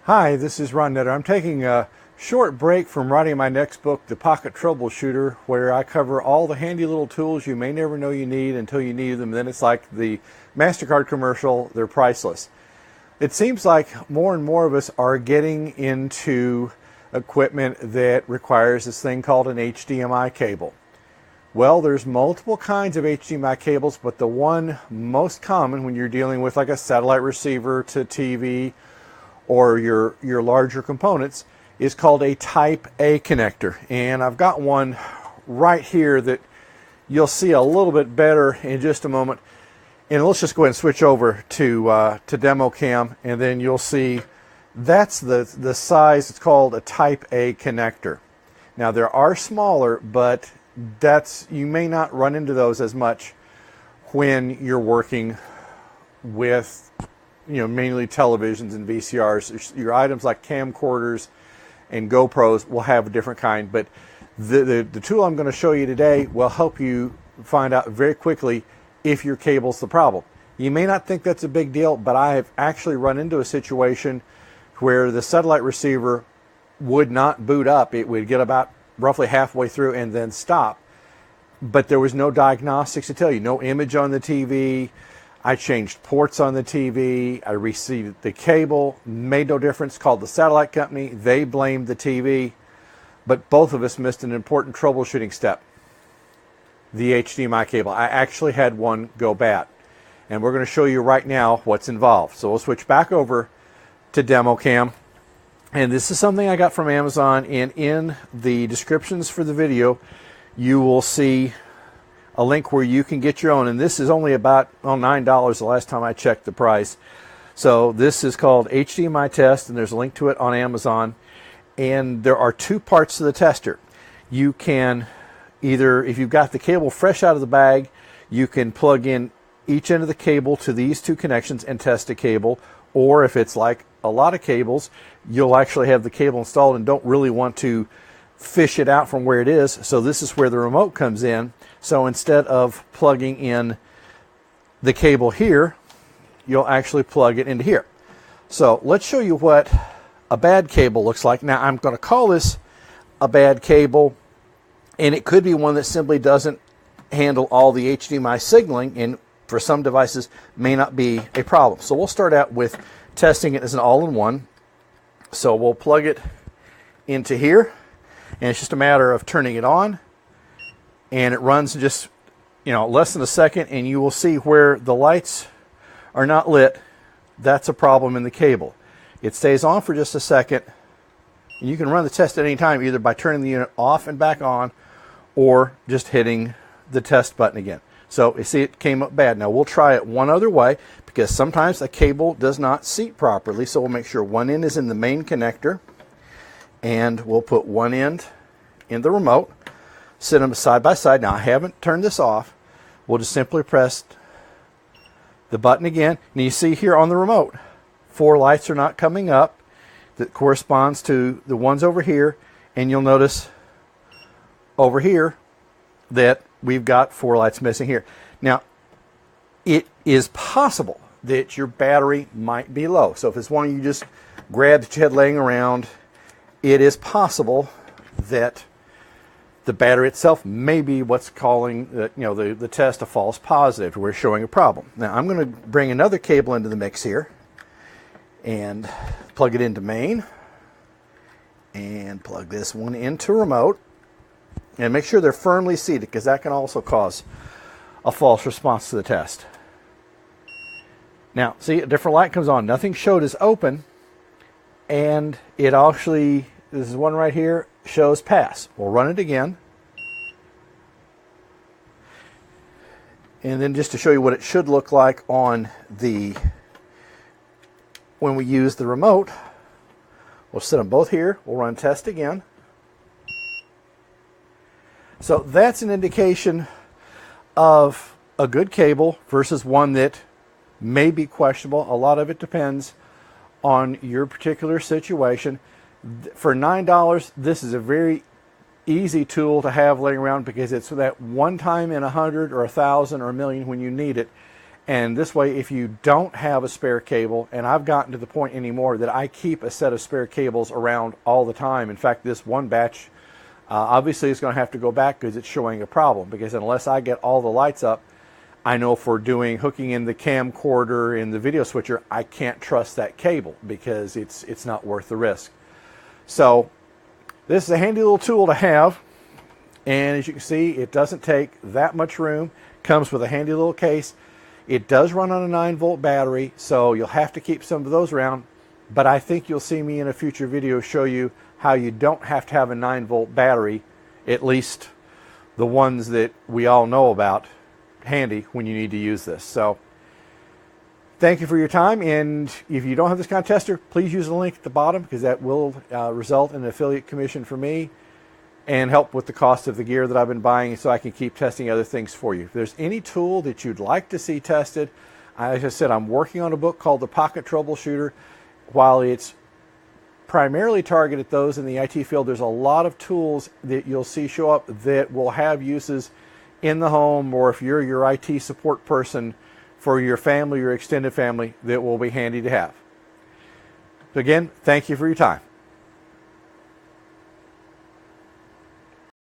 Hi, this is Ron Netter. I'm taking a short break from writing my next book, The Pocket Troubleshooter, where I cover all the handy little tools you may never know you need until you need them. Then it's like the MasterCard commercial, they're priceless. It seems like more and more of us are getting into equipment that requires this thing called an HDMI cable. Well, there's multiple kinds of HDMI cables, but the one most common when you're dealing with like a satellite receiver to TV or your larger components is called a Type A connector. And I've got one right here that you'll see a little bit better in just a moment. And let's just go ahead and switch over to demo cam, and then you'll see that's the size. It's called a Type A connector. Now there are smaller, but you may not run into those as much when you're working with mainly televisions and VCRs. Your items like camcorders and GoPros will have a different kind, but the tool I'm going to show you today will help you find out very quickly if your cable's the problem. You may not think that's a big deal, but I have actually run into a situation where the satellite receiver would not boot up. It would get about roughly halfway through and then stop, but there was no diagnostics to tell you, no image on the TV. I changed ports on the TV, I received the cable, made no difference, called the satellite company, they blamed the TV, but both of us missed an important troubleshooting step, the HDMI cable. I actually had one go bad, and we're going to show you right now what's involved. So we'll switch back over to demo cam, and this is something I got from Amazon, and in the descriptions for the video, you will see a link where you can get your own, and this is only about $9 the last time I checked the price. So this is called HDMI Test, and there's a link to it on Amazon, and there are two parts to the tester. You can either, if you've got the cable fresh out of the bag, you can plug in each end of the cable to these two connections and test a cable, or if it's like a lot of cables, you'll actually have the cable installed and don't really want to fish it out from where it is. So this is where the remote comes in. So instead of plugging in the cable here, you'll actually plug it into here. So let's show you what a bad cable looks like. Now I'm going to call this a bad cable, and it could be one that simply doesn't handle all the HDMI signaling, and for some devices may not be a problem. So we'll start out with testing it as an all-in-one. So we'll plug it into here, and it's just a matter of turning it on, and it runs in just less than a second, and you will see where the lights are not lit. That's a problem in the cable. It stays on for just a second, and you can run the test at any time, either by turning the unit off and back on, or just hitting the test button again. So you see it came up bad. Now we'll try it one other way, because sometimes a cable does not seat properly. So we'll make sure one end is in the main connector, and we'll put one end in the remote, sit them side by side. Now I haven't turned this off. We'll just simply press the button again, and you see here on the remote 4 lights are not coming up. That corresponds to the ones over here, and you'll notice over here that we've got 4 lights missing here. Now it is possible that your battery might be low. So if it's one you just grabbed that you had laying around, it is possible that the battery itself may be what's calling the test a false positive. We're showing a problem. Now I'm going to bring another cable into the mix here and plug it into main, and plug this one into remote, and make sure they're firmly seated, because that can also cause a false response to the test. Now see, a different light comes on. Nothing showed as open, and it actually, this is one right here, shows pass. We'll run it again. And then just to show you what it should look like on when we use the remote, we'll set them both here. We'll run test again. So that's an indication of a good cable versus one that may be questionable. A lot of it depends on your particular situation. For $9, this is a very easy tool to have laying around, because it's that one time in 100 or 1,000 or 1,000,000 when you need it, And this way, if you don't have a spare cable, and I've gotten to the point anymore that I keep a set of spare cables around all the time. In fact, this one batch obviously is going to have to go back because it's showing a problem, because unless I get all the lights up, I know for doing hooking in the camcorder and the video switcher, I can't trust that cable because it's not worth the risk. So this is a handy little tool to have, and as you can see, it doesn't take that much room. Comes with a handy little case. It does run on a 9-volt battery, so you'll have to keep some of those around, but I think you'll see me in a future video show you how you don't have to have a 9-volt battery, at least the ones that we all know about, handy when you need to use this. So thank you for your time, and if you don't have this kind of tester, please use the link at the bottom, because that will result in an affiliate commission for me and help with the cost of the gear that I've been buying, so I can keep testing other things for you. If there's any tool that you'd like to see tested, as I said, I'm working on a book called The Pocket Troubleshooter. While it's primarily targeted at those in the IT field, there's a lot of tools that you'll see show up that will have uses in the home, or if you're your IT support person for your family or extended family, that will be handy to have. So again, thank you for your time.